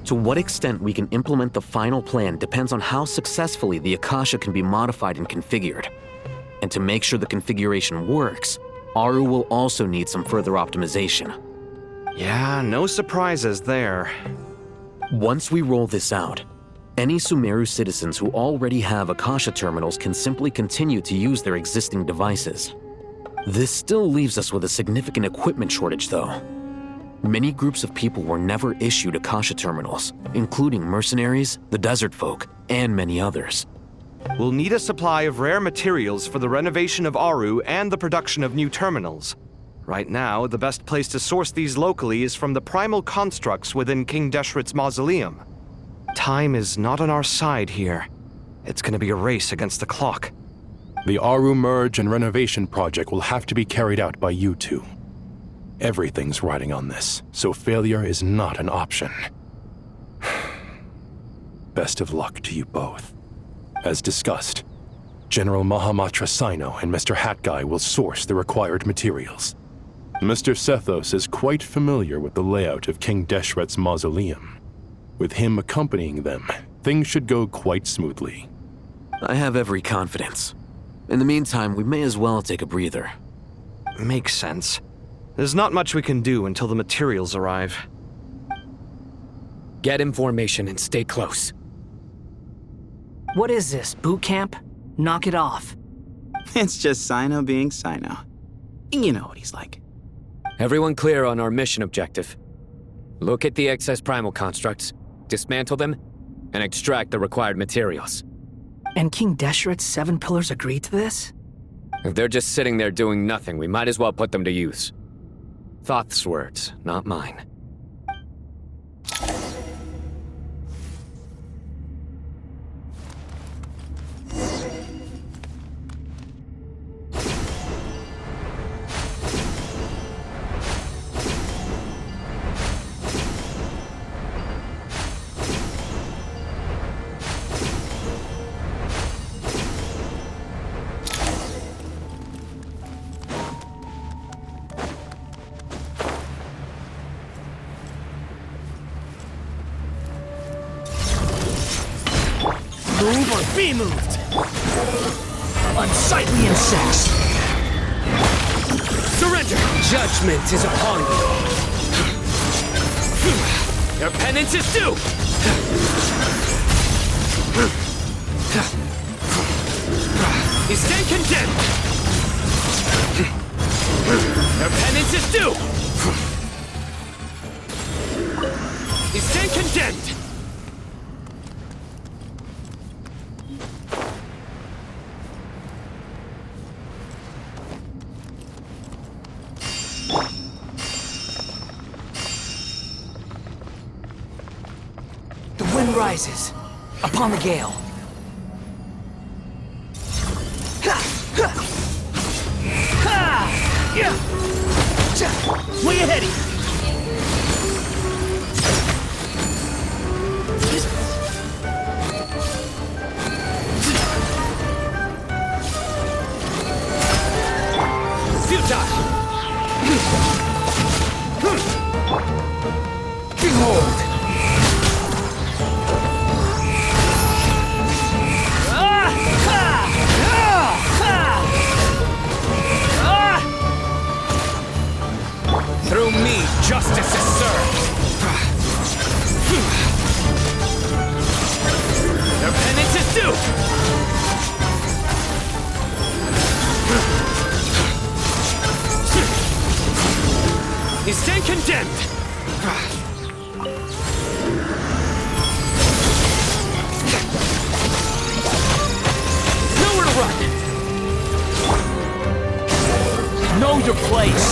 To what extent we can implement the final plan depends on how successfully the Akasha can be modified and configured. And to make sure the configuration works, Aru will also need some further optimization. Yeah, no surprises there. Once we roll this out, any Sumeru citizens who already have Akasha terminals can simply continue to use their existing devices. This still leaves us with a significant equipment shortage, though. Many groups of people were never issued Akasha terminals, including mercenaries, the desert folk, and many others. We'll need a supply of rare materials for the renovation of Aru and the production of new terminals. Right now, the best place to source these locally is from the primal constructs within King Deshret's mausoleum. Time is not on our side here. It's gonna be a race against the clock. The Aru merge and renovation project will have to be carried out by you two. Everything's riding on this, so failure is not an option. Best of luck to you both. As discussed, General Mahamatra Sino and Mr. Hatguy will source the required materials. Mr. Sethos is quite familiar with the layout of King Deshret's mausoleum. With him accompanying them, things should go quite smoothly. I have every confidence. In the meantime, we may as well take a breather. Makes sense. There's not much we can do until the materials arrive. Get information and stay close. What is this, boot camp? Knock it off. It's just Sino being Sino. You know what he's like. Everyone clear on our mission objective. Look at the excess primal constructs, dismantle them, and extract the required materials. And King Deshret's 7 pillars agreed to this? If they're just sitting there doing nothing, we might as well put them to use. Thoth's words, not mine. Move or be moved! Unsightly insects! Surrender! Judgment is upon you! Your penance is due! You stand condemned! Your penance is due! You stand condemned! The wind rises upon the gale. Way ahead of you. Behold! Through me, justice is served! Their penance is due! You stand condemned! Nowhere to run! Know your place!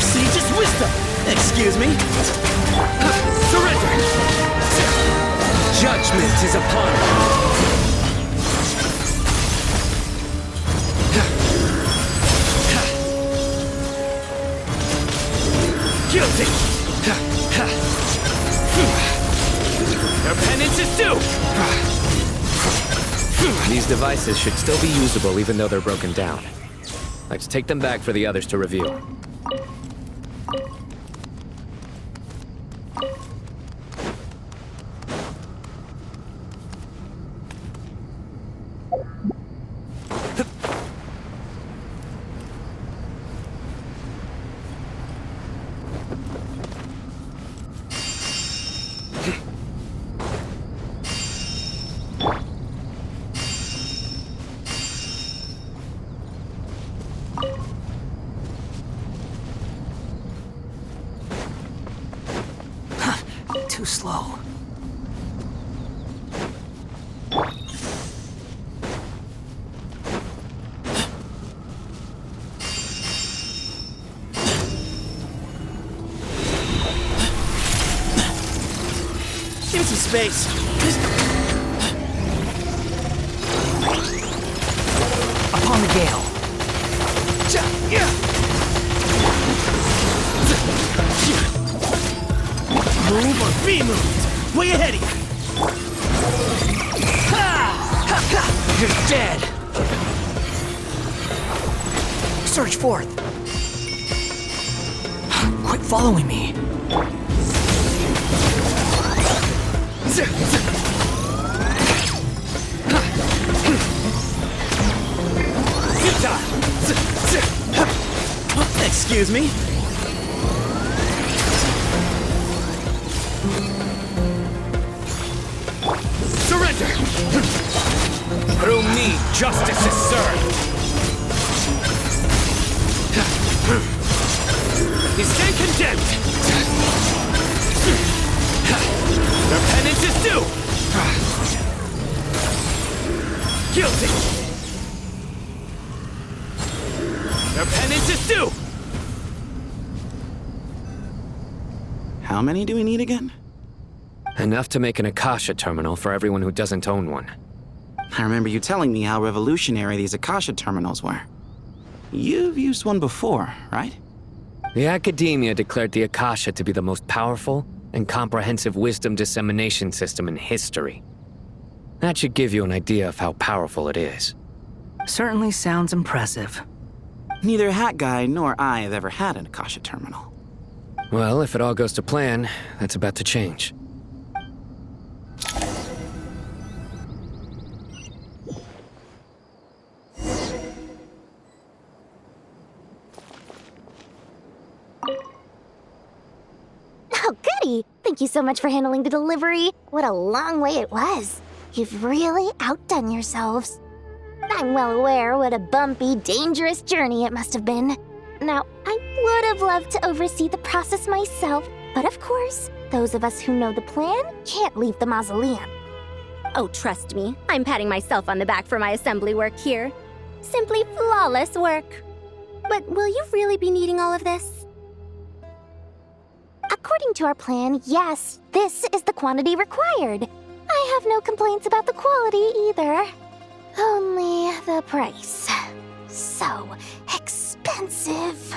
Sage's wisdom! Excuse me? Surrender! Judgment is upon you! Guilty! Your penance is due! These devices should still be usable even though they're broken down. Let's take them back for the others to review. Too slow. Give me some space. Upon the gale. Move or be moved. Way ahead of you. You're dead. Surge forth. Quit following me. Excuse me? Surrender! Through me, justice is served. You stand condemned! Their penance is due! Guilty! Their penance is due! How many do we need again? Enough to make an Akasha terminal for everyone who doesn't own one. I remember you telling me how revolutionary these Akasha terminals were. You've used one before, right? The Academia declared the Akasha to be the most powerful and comprehensive wisdom dissemination system in history. That should give you an idea of how powerful it is. Certainly sounds impressive. Neither Hat Guy nor I have ever had an Akasha terminal. Well, if it all goes to plan, that's about to change. Oh, goody! Thank you so much for handling the delivery. What a long way it was. You've really outdone yourselves. I'm well aware what a bumpy, dangerous journey it must have been. Now, I would have loved to oversee the process myself, but of course, those of us who know the plan can't leave the mausoleum. Oh, trust me, I'm patting myself on the back for my assembly work here. Simply flawless work. But will you really be needing all of this? According to our plan, yes, this is the quantity required. I have no complaints about the quality either. Only the price. So expensive.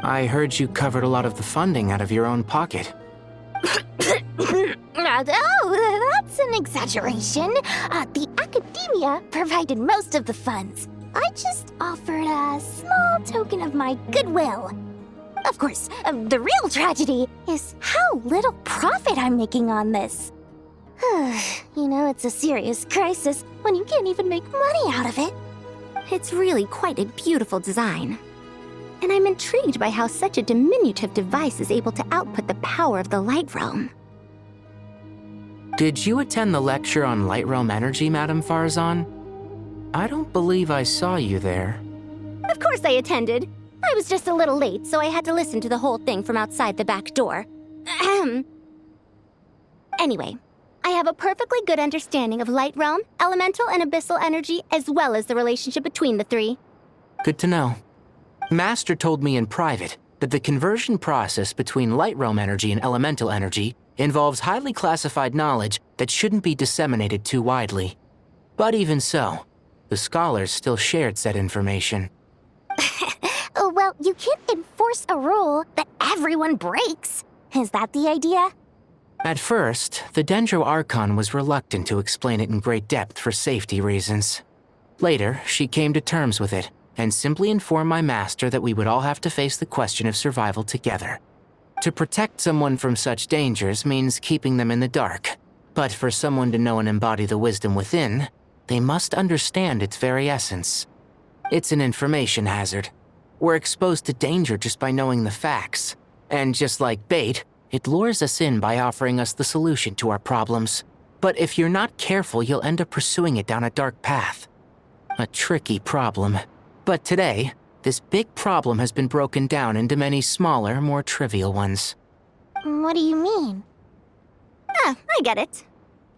I heard you covered a lot of the funding out of your own pocket. Oh, that's an exaggeration. The Academia provided most of the funds. I just offered a small token of my goodwill. Of course, the real tragedy is how little profit I'm making on this. You know, it's a serious crisis when you can't even make money out of it. It's really quite a beautiful design. And I'm intrigued by how such a diminutive device is able to output the power of the Light Realm. Did you attend the lecture on Light Realm energy, Madame Farzan? I don't believe I saw you there. Of course I attended. I was just a little late, so I had to listen to the whole thing from outside the back door. Anyway, I have a perfectly good understanding of Light Realm, elemental and abyssal energy, as well as the relationship between the three. Good to know. Master told me in private that the conversion process between Light Realm energy and elemental energy involves highly classified knowledge that shouldn't be disseminated too widely. But even so, the scholars still shared said information. Well, you can't enforce a rule that everyone breaks. Is that the idea? At first, the Dendro Archon was reluctant to explain it in great depth for safety reasons. Later, she came to terms with it and simply informed my master that we would all have to face the question of survival together. To protect someone from such dangers means keeping them in the dark, but for someone to know and embody the wisdom within they must understand its very essence. It's an information hazard. We're exposed to danger just by knowing the facts. And just like bait, it lures us in by offering us the solution to our problems. But if you're not careful, you'll end up pursuing it down a dark path. A tricky problem. But today, this big problem has been broken down into many smaller, more trivial ones. What do you mean? Ah, I get it.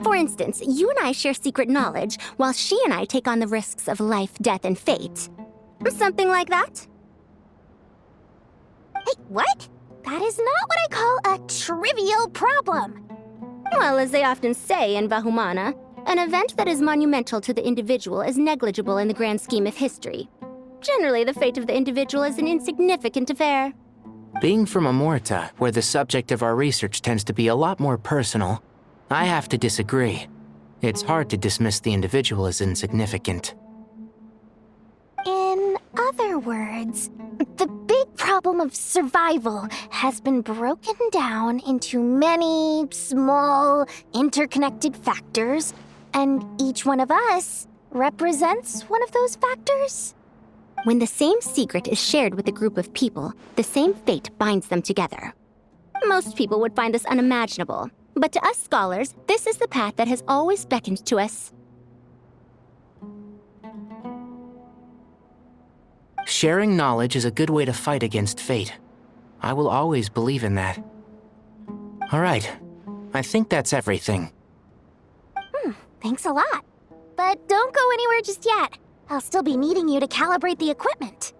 For instance, you and I share secret knowledge, while she and I take on the risks of life, death, and fate. Something like that? Hey, what? That is not what I call a trivial problem. Well, as they often say in Vahumana, an event that is monumental to the individual is negligible in the grand scheme of history. Generally, the fate of the individual is an insignificant affair. Being from Amorta, where the subject of our research tends to be a lot more personal, I have to disagree. It's hard to dismiss the individual as insignificant. In other words, the big problem of survival has been broken down into many small, interconnected factors, and each one of us represents one of those factors. When the same secret is shared with a group of people, the same fate binds them together. Most people would find this unimaginable, but to us scholars, this is the path that has always beckoned to us. Sharing knowledge is a good way to fight against fate. I will always believe in that. All right, I think that's everything. Thanks a lot. But don't go anywhere just yet. I'll still be needing you to calibrate the equipment.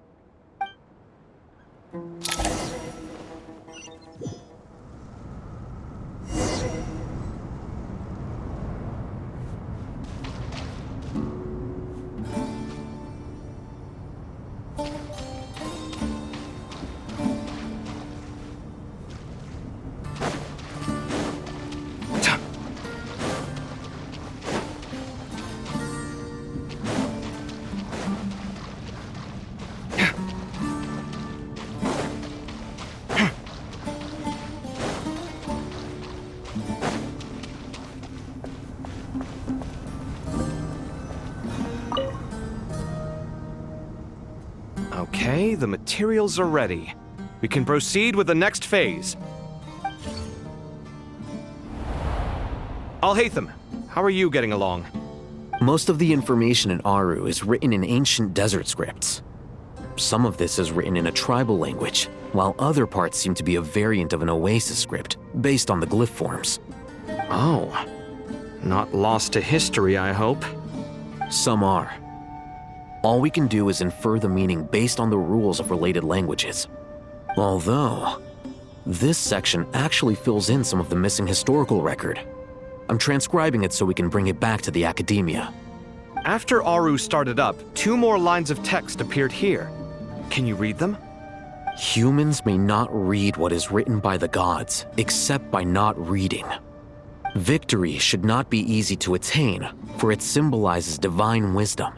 Okay, the materials are ready. We can proceed with the next phase. Alhaitham, how are you getting along? Most of the information in Aru is written in ancient desert scripts. Some of this is written in a tribal language, while other parts seem to be a variant of an Oasis script, based on the glyph forms. Oh. Not lost to history, I hope. Some are. All we can do is infer the meaning based on the rules of related languages. Although, this section actually fills in some of the missing historical record. I'm transcribing it so we can bring it back to the academia. After Aru started up, 2 more lines of text appeared here. Can you read them? Humans may not read what is written by the gods, except by not reading. Victory should not be easy to attain, for it symbolizes divine wisdom.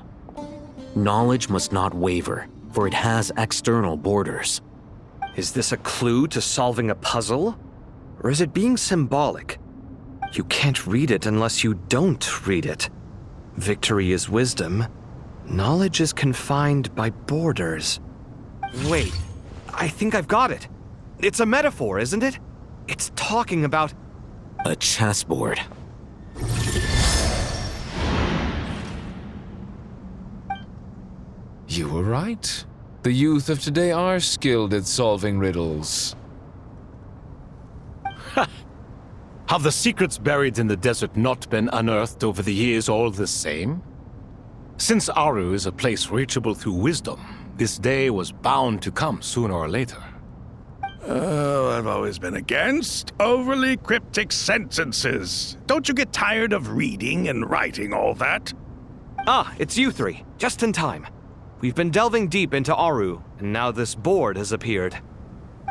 Knowledge must not waver, for it has external borders. Is this a clue to solving a puzzle? Or is it being symbolic? You can't read it unless you don't read it. Victory is wisdom. Knowledge is confined by borders. Wait, I think I've got it. It's a metaphor, isn't it? It's talking about... A chessboard. You were right. The youth of today are skilled at solving riddles. Have the secrets buried in the desert not been unearthed over the years all the same? Since Aru is a place reachable through wisdom, this day was bound to come sooner or later. Oh, I've always been against overly cryptic sentences. Don't you get tired of reading and writing all that? Ah, it's you 3. Just in time. We've been delving deep into Aru, and now this board has appeared.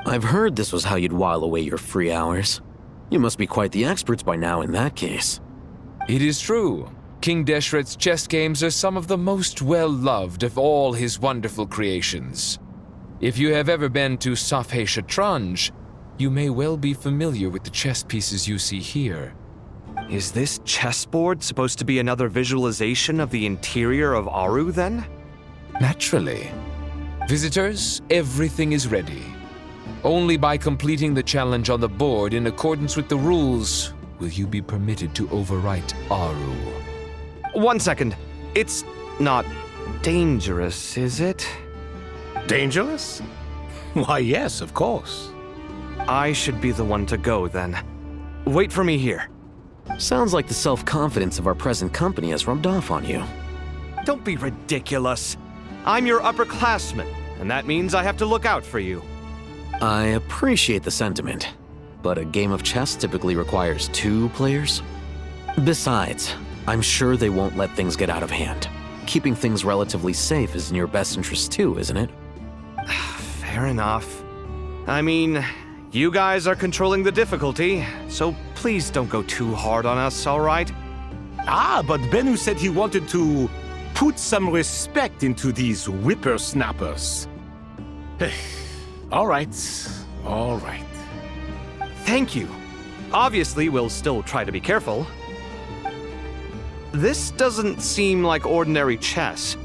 I've heard this was how you'd while away your free hours. You must be quite the experts by now in that case. It is true. King Deshret's chess games are some of the most well-loved of all his wonderful creations. If you have ever been to Safhe Shatranj, you may well be familiar with the chess pieces you see here. Is this chessboard supposed to be another visualization of the interior of Aru, then? Naturally. Visitors, everything is ready. Only by completing the challenge on the board in accordance with the rules will you be permitted to overwrite Aru. 1 second. It's not dangerous, is it? Dangerous? Why, yes, of course. I should be the one to go, then. Wait for me here. Sounds like the self-confidence of our present company has rubbed off on you. Don't be ridiculous. I'm your upperclassman, and that means I have to look out for you. I appreciate the sentiment, but a game of chess typically requires 2 players. Besides, I'm sure they won't let things get out of hand. Keeping things relatively safe is in your best interest too, isn't it? Fair enough. I mean, you guys are controlling the difficulty, so please don't go too hard on us, all right? Ah, but Bennu said he wanted to put some respect into these whippersnappers. All right. Thank you. Obviously, we'll still try to be careful. This doesn't seem like ordinary chess.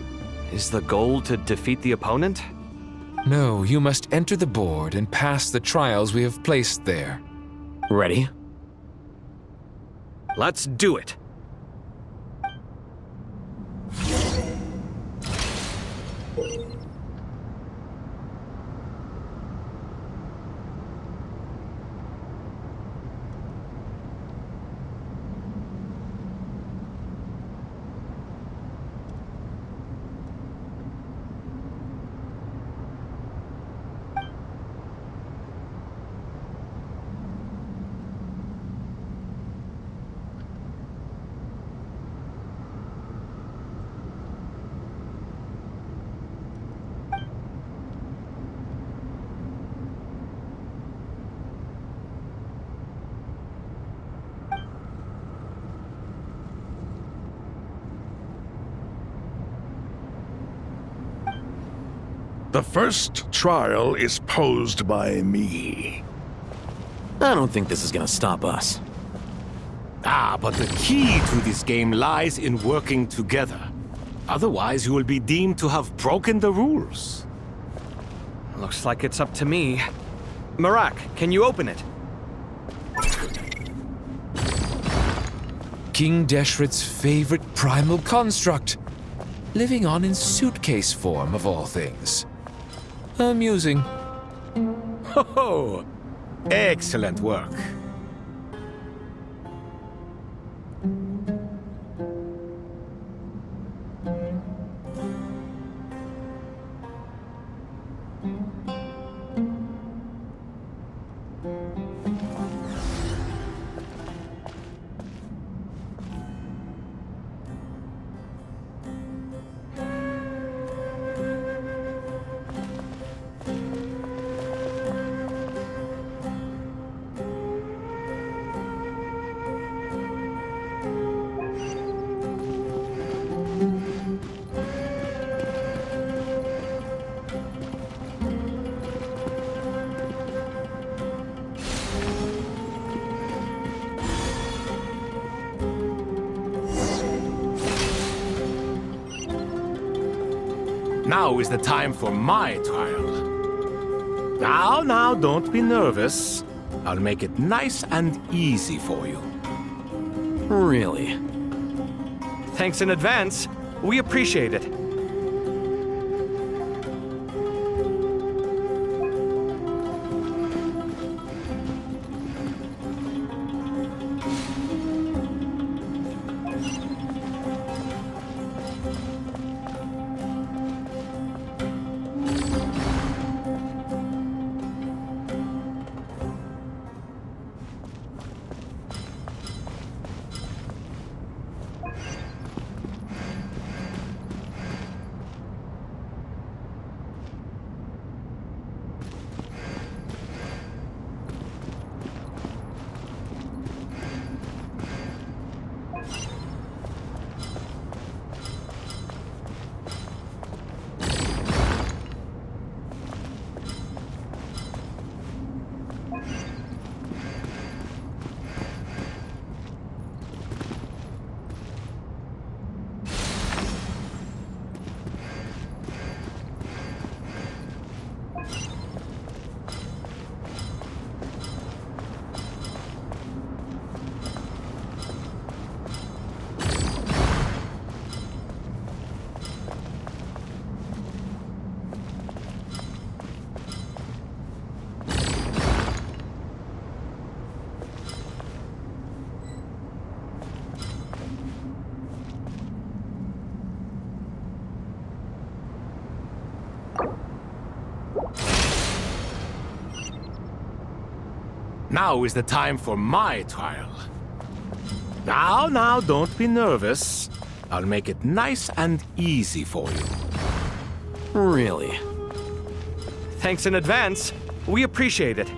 Is the goal to defeat the opponent? No, you must enter the board and pass the trials we have placed there. Ready? Let's do it. The first trial is posed by me. I don't think this is gonna stop us. Ah, but the key to this game lies in working together. Otherwise, you will be deemed to have broken the rules. Looks like it's up to me. Marak, can you open it? King Deshret's favorite primal construct. Living on in suitcase form, of all things. Amusing. Ho! Excellent work. Now is the time for my trial. Now, don't be nervous. I'll make it nice and easy for you. Really? Thanks in advance. We appreciate it. Now is the time for my trial. Now, don't be nervous. I'll make it nice and easy for you. Really? Thanks in advance. We appreciate it.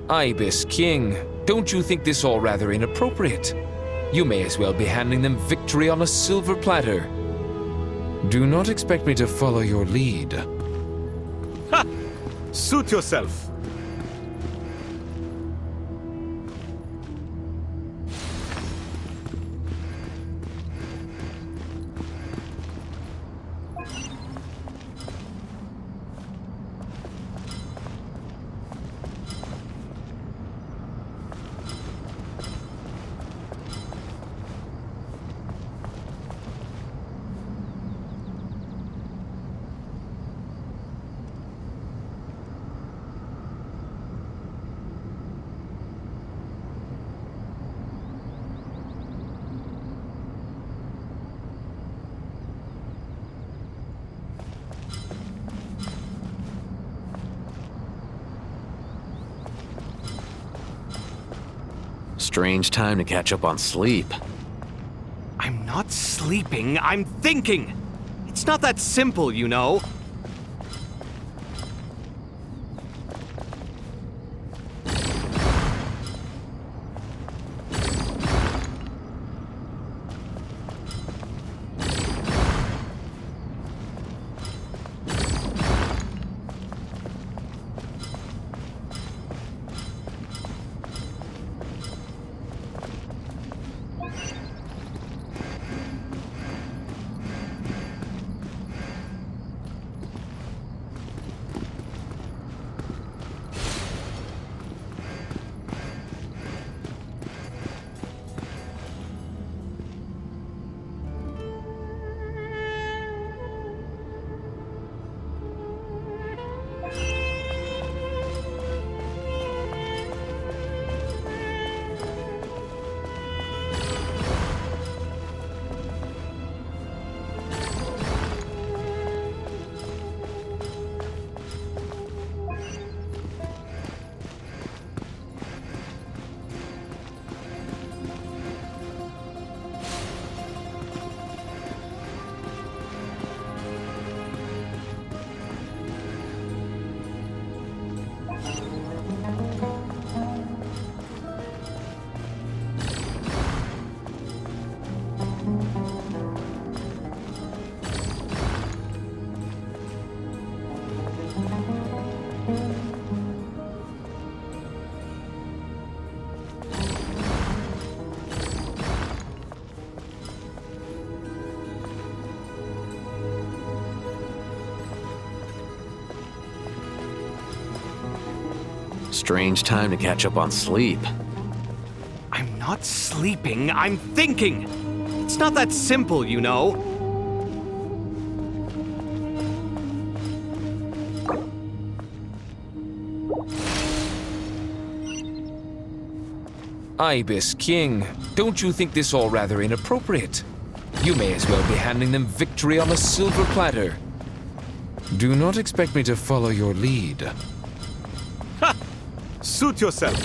Ibis King, don't you think this all rather inappropriate? You may as well be handing them victory on a silver platter. Do not expect me to follow your lead. Ha! Suit yourself. Strange time to catch up on sleep. I'm not sleeping, I'm thinking! It's not that simple, you know. Strange time to catch up on sleep. I'm not sleeping, I'm thinking! It's not that simple, you know. Ibis King, don't you think this all rather inappropriate? You may as well be handing them victory on a silver platter. Do not expect me to follow your lead. Ha! Suit yourself.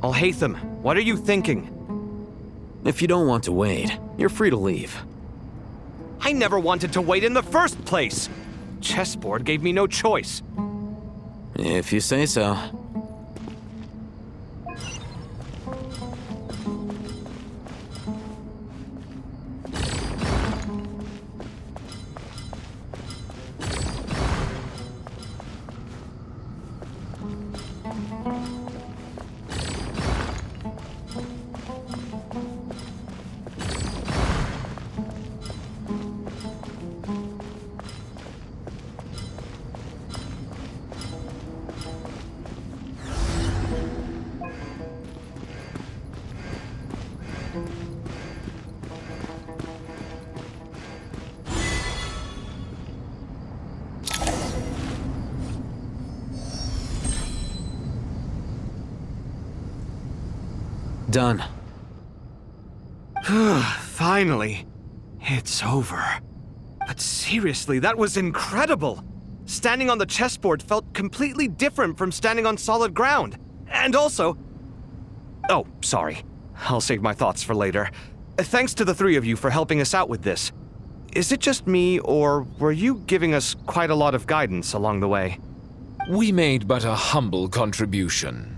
Alhaitham, what are you thinking? If you don't want to wait, you're free to leave. I never wanted to wait in the first place! Chessboard gave me no choice. If you say so. Done. Finally. It's over. But seriously, that was incredible! Standing on the chessboard felt completely different from standing on solid ground. And also... Oh, sorry. I'll save my thoughts for later. Thanks to the three of you for helping us out with this. Is it just me, or were you giving us quite a lot of guidance along the way? We made but a humble contribution.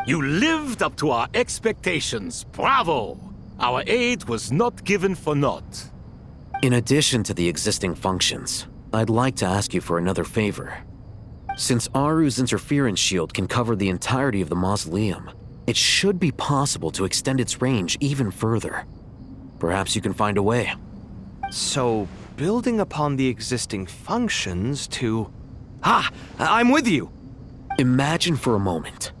You lived up to our expectations. Bravo! Our aid was not given for naught. In addition to the existing functions, I'd like to ask you for another favor. Since Aru's interference shield can cover the entirety of the mausoleum, it should be possible to extend its range even further. Perhaps you can find a way. So, building upon the existing functions to... I'm with you! Imagine for a moment.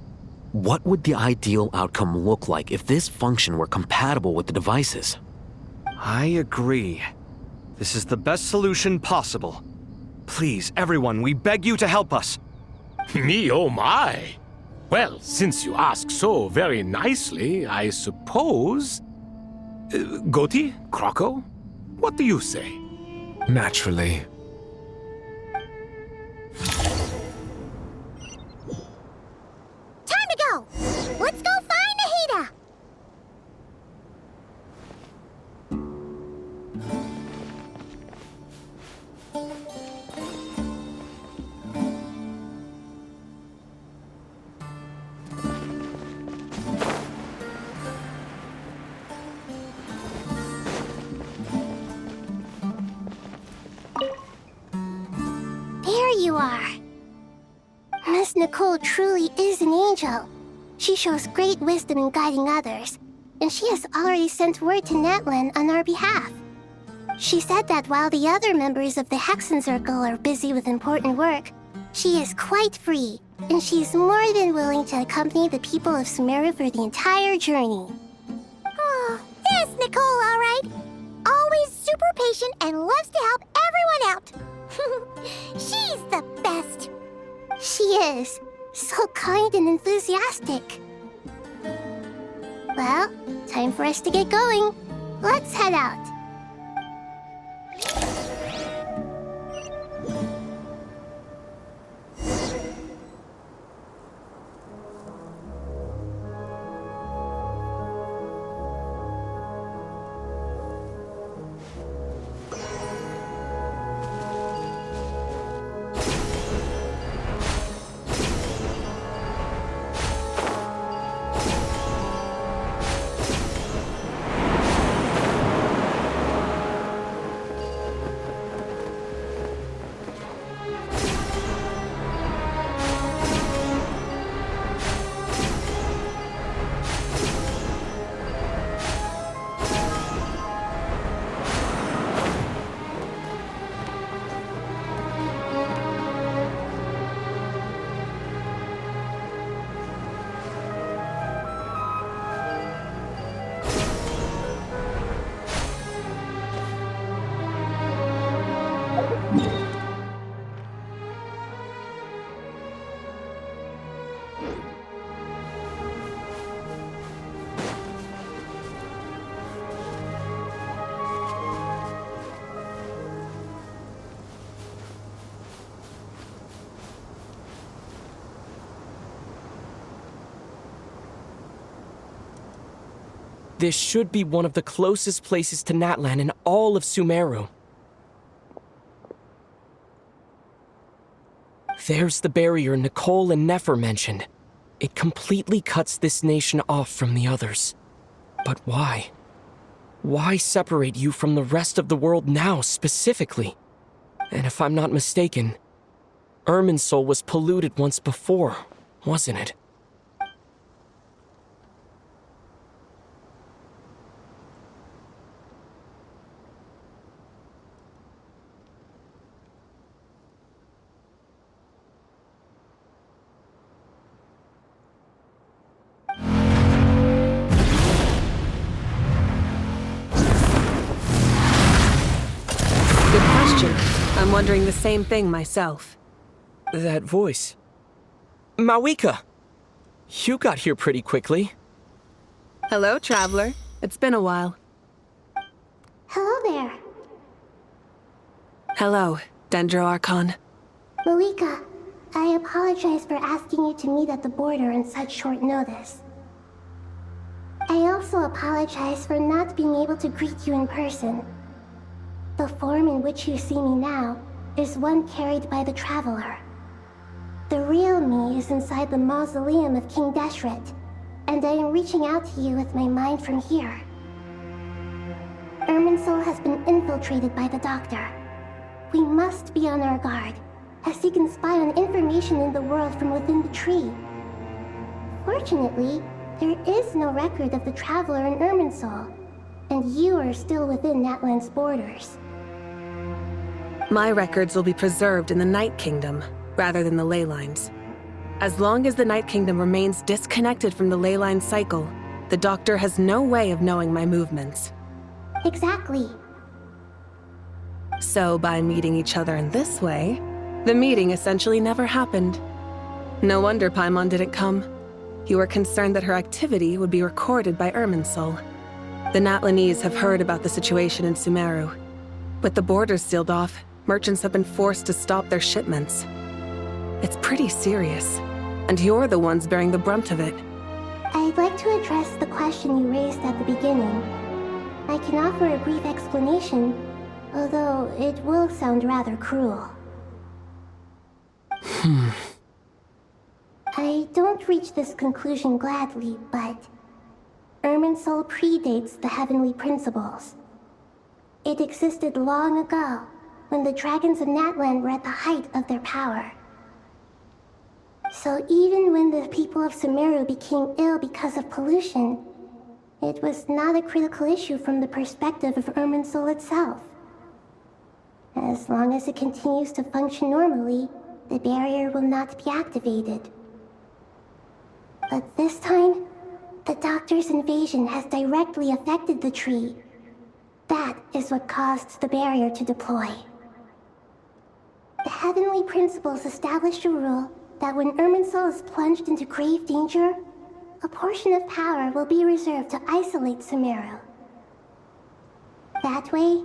What would the ideal outcome look like if this function were compatible with the devices? I agree. This is the best solution possible. Please, everyone, we beg you to help us. Me, oh my! Well, since you ask so very nicely, I suppose... Goti? Croco? What do you say? Naturally. Time to go! Let's go find Nahida! There you are. Miss Nicole truly is an angel. She shows great wisdom in guiding others, and she has already sent word to Netland on our behalf. She said that while the other members of the Hexen Circle are busy with important work, she is quite free, and she is more than willing to accompany the people of Sumeru for the entire journey. Oh, there's Nicole, all right. Always super patient and loves to help everyone out. She's the best. She is. So kind and enthusiastic. Well, time for us to get going. Let's head out. This should be one of the closest places to Natlan in all of Sumeru. There's the barrier Nicole and Nefer mentioned. It completely cuts this nation off from the others. But why? Why separate you from the rest of the world now, specifically? And if I'm not mistaken, Irminsul was polluted once before, wasn't it? I'm wondering the same thing myself. That voice. Mawika! You got here pretty quickly. Hello, traveler. It's been a while. Hello there. Hello, Dendro Archon. Mawika, I apologize for asking you to meet at the border on such short notice. I also apologize for not being able to greet you in person. The form in which you see me now is one carried by the Traveler. The real me is inside the mausoleum of King Deshret, and I am reaching out to you with my mind from here. Irminsul has been infiltrated by the Doctor. We must be on our guard, as he can spy on information in the world from within the tree. Fortunately, there is no record of the Traveler in Irminsul, and you are still within Natlan's borders. My records will be preserved in the Night Kingdom, rather than the ley lines. As long as the Night Kingdom remains disconnected from the ley line cycle, the Doctor has no way of knowing my movements. Exactly. So by meeting each other in this way, the meeting essentially never happened. No wonder Paimon didn't come. You were concerned that her activity would be recorded by Irminsul. The Natlanese have heard about the situation in Sumeru. With the borders sealed off, merchants have been forced to stop their shipments. It's pretty serious, and you're the ones bearing the brunt of it. I'd like to address the question you raised at the beginning. I can offer a brief explanation, although it will sound rather cruel. I don't reach this conclusion gladly, but Irminsul predates the heavenly principles. It existed long ago, when the dragons of Natlan were at the height of their power. So even when the people of Sumeru became ill because of pollution, it was not a critical issue from the perspective of Irminsul itself. As long as it continues to function normally, the barrier will not be activated. But this time, the Doctor's invasion has directly affected the tree. That is what caused the barrier to deploy. The heavenly principles established a rule that when Irminsul is plunged into grave danger, a portion of power will be reserved to isolate Sumeru. That way,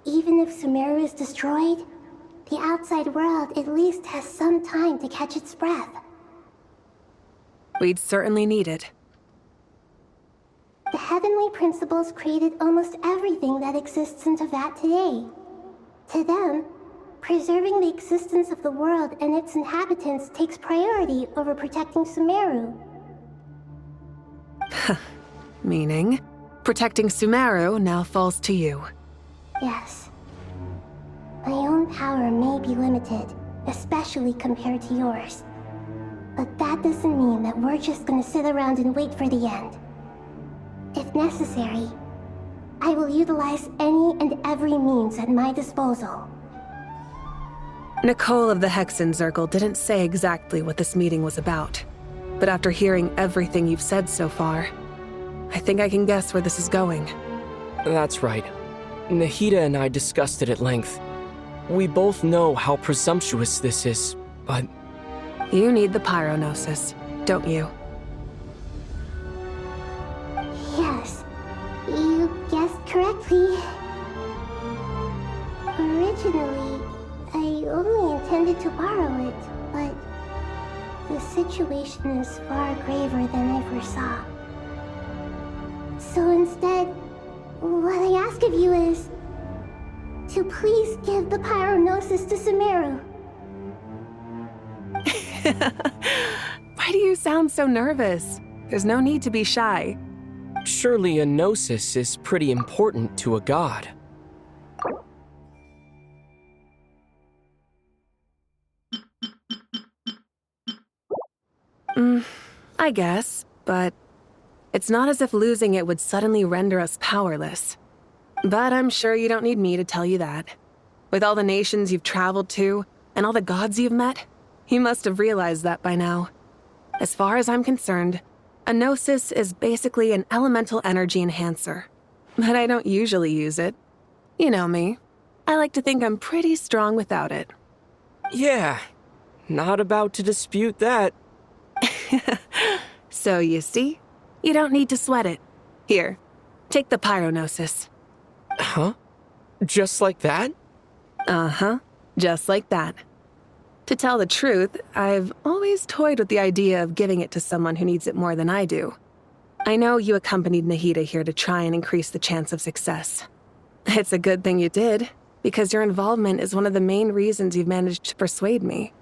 even if Sumeru is destroyed, the outside world at least has some time to catch its breath. We'd certainly need it. The heavenly principles created almost everything that exists in Teyvat today. To them, preserving the existence of the world and its inhabitants takes priority over protecting Sumeru. Meaning, protecting Sumeru now falls to you. Yes. My own power may be limited, especially compared to yours. But that doesn't mean that we're just gonna sit around and wait for the end. If necessary, I will utilize any and every means at my disposal. Nicole of the Hexen Circle didn't say exactly what this meeting was about. But after hearing everything you've said so far, I think I can guess where this is going. That's right. Nahida and I discussed it at length. We both know how presumptuous this is, but... You need the pyronosis, don't you? Yes, you guessed correctly. Originally, I only intended to borrow it, but the situation is far graver than I foresaw. So instead, what I ask of you is to please give the pyronosis to Sumeru. Why do you sound so nervous? There's no need to be shy. Surely a gnosis is pretty important to a god. I guess, but it's not as if losing it would suddenly render us powerless. But I'm sure you don't need me to tell you that. With all the nations you've traveled to, and all the gods you've met, you must have realized that by now. As far as I'm concerned, a gnosis is basically an elemental energy enhancer. But I don't usually use it. You know me. I like to think I'm pretty strong without it. Yeah, not about to dispute that. So you see, you don't need to sweat it. Here, take the pyronosis. Huh? Just like that? Uh-huh, just like that. To tell the truth, I've always toyed with the idea of giving it to someone who needs it more than I do. I know you accompanied Nahida here to try and increase the chance of success. It's a good thing you did, because your involvement is one of the main reasons you've managed to persuade me.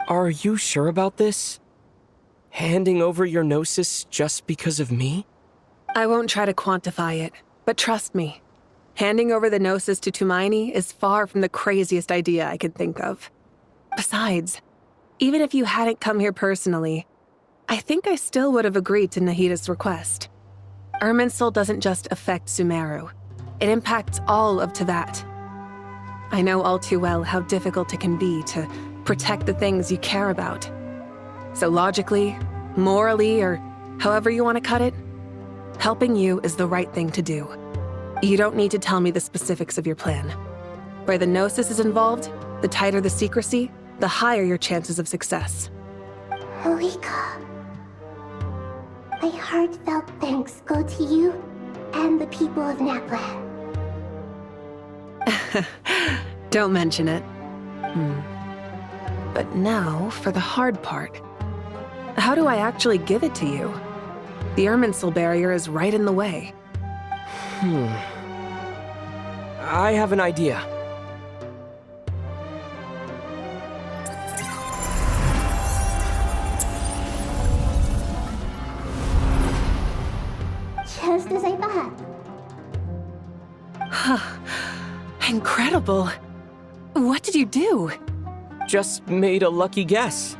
Are you sure about this? Handing over your gnosis just because of me? I won't try to quantify it, but trust me. Handing over the gnosis to Tumaini is far from the craziest idea I could think of. Besides, even if you hadn't come here personally, I think I still would have agreed to Nahida's request. Irminsul doesn't just affect Sumeru. It impacts all of Teyvat. I know all too well how difficult it can be to protect the things you care about. So logically, morally, or however you want to cut it, helping you is the right thing to do. You don't need to tell me the specifics of your plan. Where the gnosis is involved, the tighter the secrecy, the higher your chances of success. Malika, my heartfelt thanks go to you and the people of Natlan. Don't mention it. But now for the hard part. How do I actually give it to you? The Irminsul barrier is right in the way. I have an idea. Just as I thought. Incredible. What did you do? Just made a lucky guess.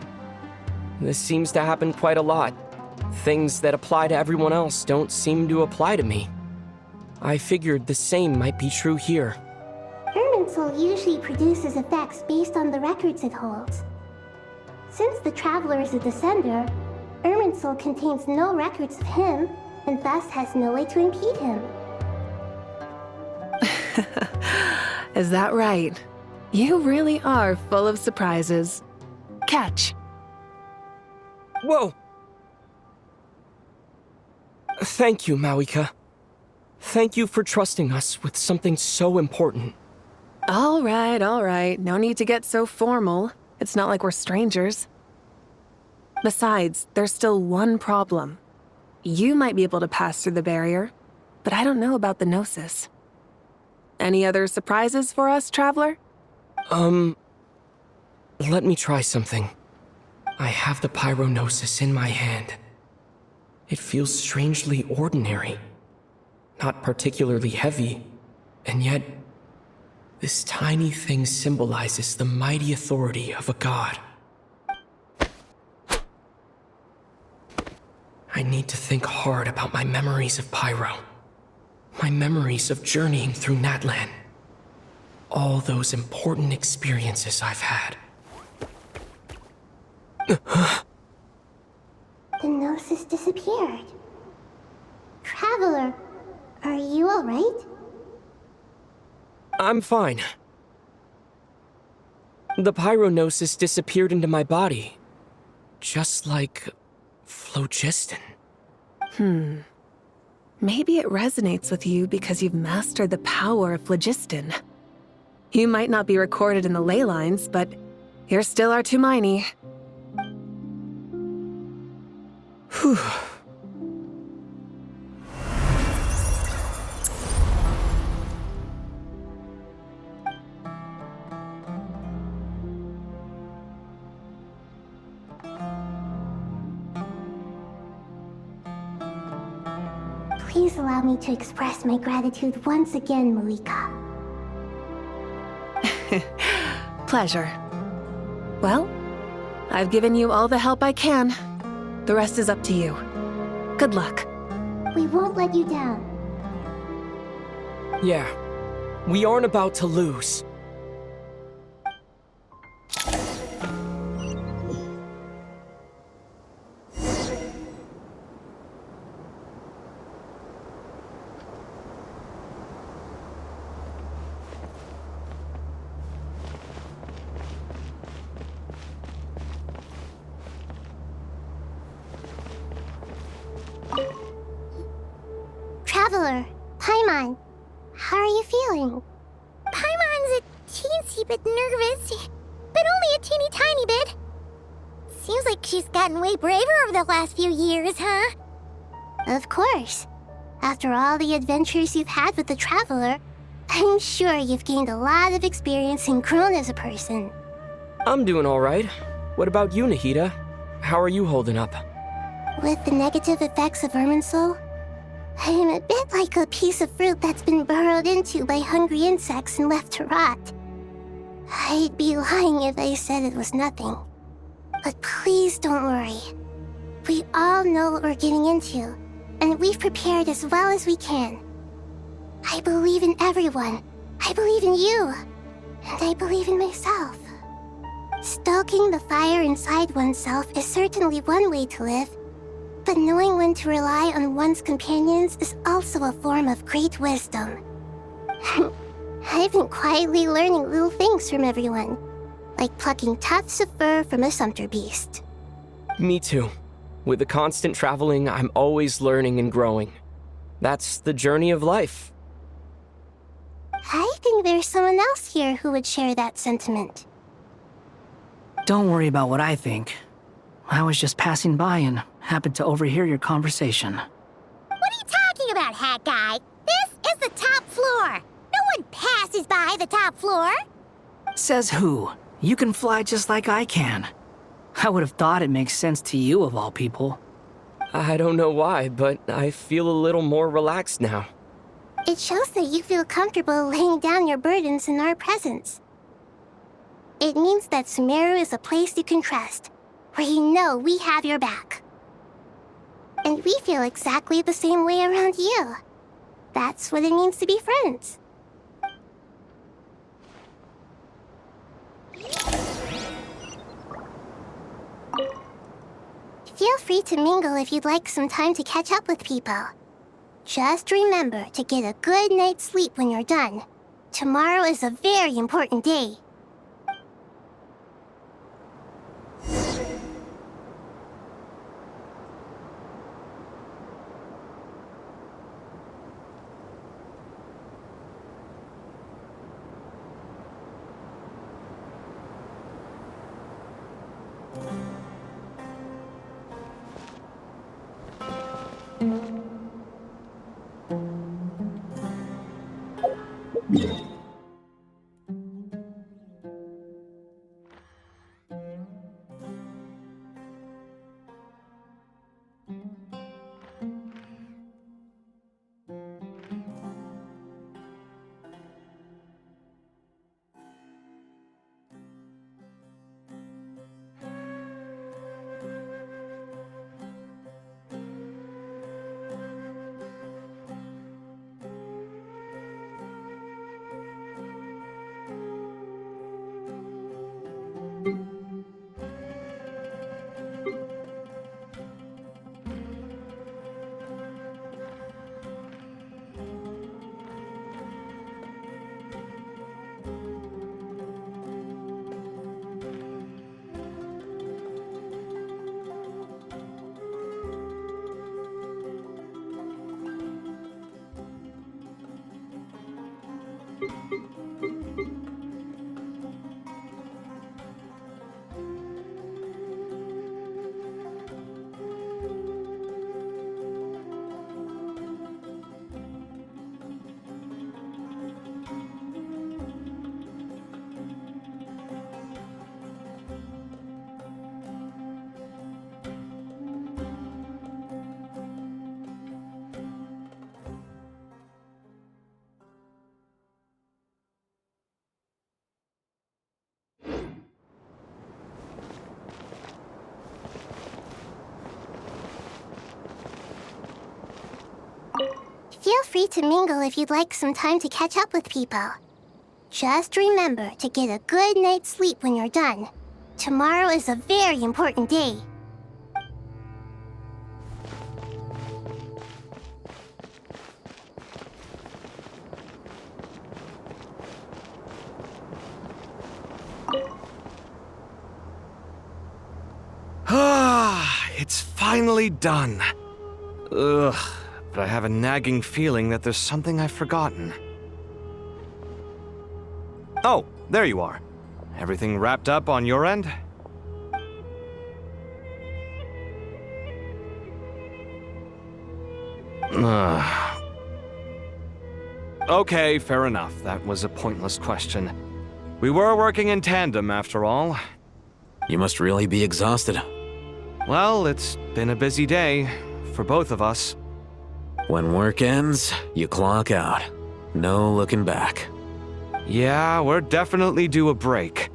This seems to happen quite a lot. Things that apply to everyone else don't seem to apply to me. I figured the same might be true here. Irminsul usually produces effects based on the records it holds. Since the Traveler is a Descender, Irminsul contains no records of him, and thus has no way to impede him. Is that right? You really are full of surprises. Catch. Whoa! Thank you, Mawika. Thank you for trusting us with something so important. All right. No need to get so formal. It's not like we're strangers. Besides, there's still one problem. You might be able to pass through the barrier, but I don't know about the Gnosis. Any other surprises for us, Traveler? Let me try something. I have the pyronosis in my hand. It feels strangely ordinary. Not particularly heavy, and yet this tiny thing symbolizes the mighty authority of a god. I need to think hard about my memories of Pyro. My memories of journeying through Natlan. All those important experiences I've had. The Gnosis disappeared. Traveler, are you alright? I'm fine. The pyronosis disappeared into my body. Just like phlogiston. Maybe it resonates with you because you've mastered the power of phlogiston. You might not be recorded in the ley lines, but you're still our Tumaini. Whew. Please allow me to express my gratitude once again, Malika. Pleasure. Well, I've given you all the help I can. The rest is up to you. Good luck. We won't let you down. Yeah, we aren't about to lose. Traveler, Paimon, how are you feeling? Paimon's a teensy bit nervous, but only a teeny tiny bit. Seems like she's gotten way braver over the last few years, huh? Of course. After all the adventures you've had with the Traveler, I'm sure you've gained a lot of experience and grown as a person. I'm doing all right. What about you, Nahida? How are you holding up? With the negative effects of Irminsul, I am a bit like a piece of fruit that's been burrowed into by hungry insects and left to rot. I'd be lying if I said it was nothing. But please don't worry. We all know what we're getting into, and we've prepared as well as we can. I believe in everyone. I believe in you. And I believe in myself. Stoking the fire inside oneself is certainly one way to live. But knowing when to rely on one's companions is also a form of great wisdom. I've been quietly learning little things from everyone, like plucking tufts of fur from a sumpter beast. Me too. With the constant traveling, I'm always learning and growing. That's the journey of life. I think there's someone else here who would share that sentiment. Don't worry about what I think. I was just passing by and happened to overhear your conversation. What are you talking about, Hat Guy? This is the top floor. No one passes by the top floor. Says who? You can fly just like I can. I would have thought it makes sense to you of all people. I don't know why, but I feel a little more relaxed now. It shows that you feel comfortable laying down your burdens in our presence. It means that Sumeru is a place you can trust, where you know we have your back. And we feel exactly the same way around you. That's what it means to be friends. Feel free to mingle if you'd like some time to catch up with people. Just remember to get a good night's sleep when you're done. Tomorrow is a very important day. Feel free to mingle if you'd like some time to catch up with people. Just remember to get a good night's sleep when you're done. Tomorrow is a very important day. Ah, it's finally done. Ugh, but I have a nagging feeling that there's something I've forgotten. Oh, there you are. Everything wrapped up on your end? Okay, fair enough. That was a pointless question. We were working in tandem, after all. You must really be exhausted. Well, it's been a busy day for both of us. When work ends, you clock out. No looking back. Yeah, we're definitely due a break.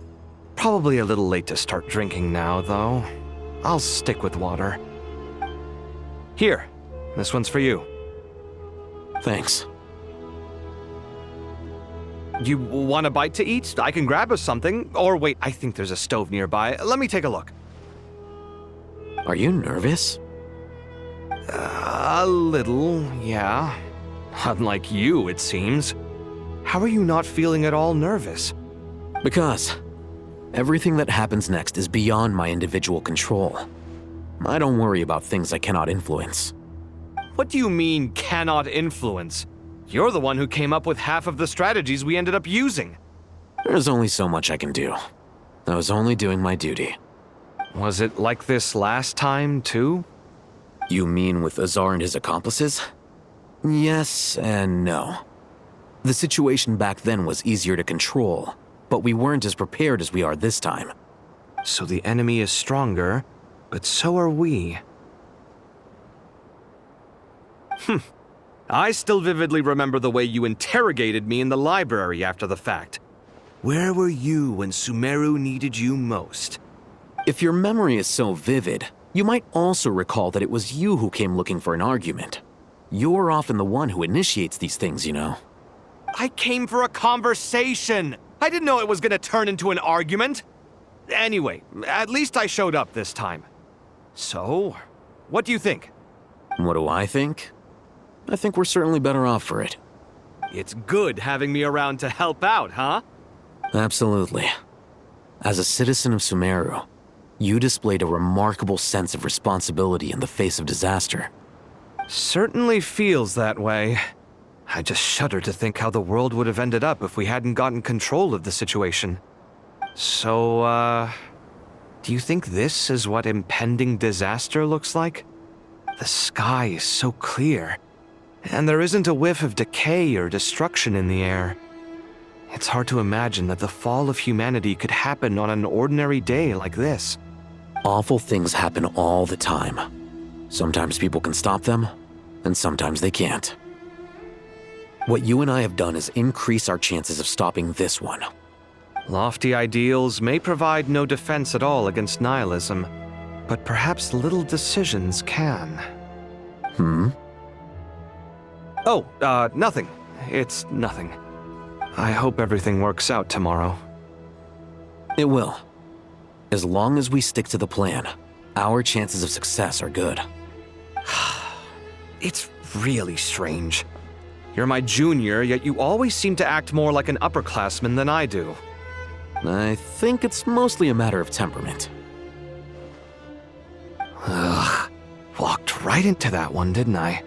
Probably a little late to start drinking now, though. I'll stick with water. Here, this one's for you. Thanks. You want a bite to eat? I can grab us something. Or wait, I think there's a stove nearby. Let me take a look. Are you nervous? A little, yeah. Unlike you, it seems. How are you not feeling at all nervous? Because everything that happens next is beyond my individual control. I don't worry about things I cannot influence. What do you mean, cannot influence? You're the one who came up with half of the strategies we ended up using. There's only so much I can do. I was only doing my duty. Was it like this last time, too? You mean with Azar and his accomplices? Yes and no. The situation back then was easier to control, but we weren't as prepared as we are this time. So the enemy is stronger, but so are we. I still vividly remember the way you interrogated me in the library after the fact. Where were you when Sumeru needed you most? If your memory is so vivid, you might also recall that it was you who came looking for an argument. You're often the one who initiates these things, you know. I came for a conversation! I didn't know it was gonna turn into an argument! Anyway, at least I showed up this time. So, what do you think? What do I think? I think we're certainly better off for it. It's good having me around to help out, huh? Absolutely. As a citizen of Sumeru, you displayed a remarkable sense of responsibility in the face of disaster. Certainly feels that way. I just shudder to think how the world would have ended up if we hadn't gotten control of the situation. So, do you think this is what impending disaster looks like? The sky is so clear, and there isn't a whiff of decay or destruction in the air. It's hard to imagine that the fall of humanity could happen on an ordinary day like this. Awful things happen all the time. Sometimes people can stop them, and sometimes they can't. What you and I have done is increase our chances of stopping this one. Lofty ideals may provide no defense at all against nihilism, but perhaps little decisions can. Oh, nothing. It's nothing. I hope everything works out tomorrow. It will. As long as we stick to the plan, our chances of success are good. It's really strange. You're my junior, yet you always seem to act more like an upperclassman than I do. I think it's mostly a matter of temperament. Ugh. Walked right into that one, didn't I?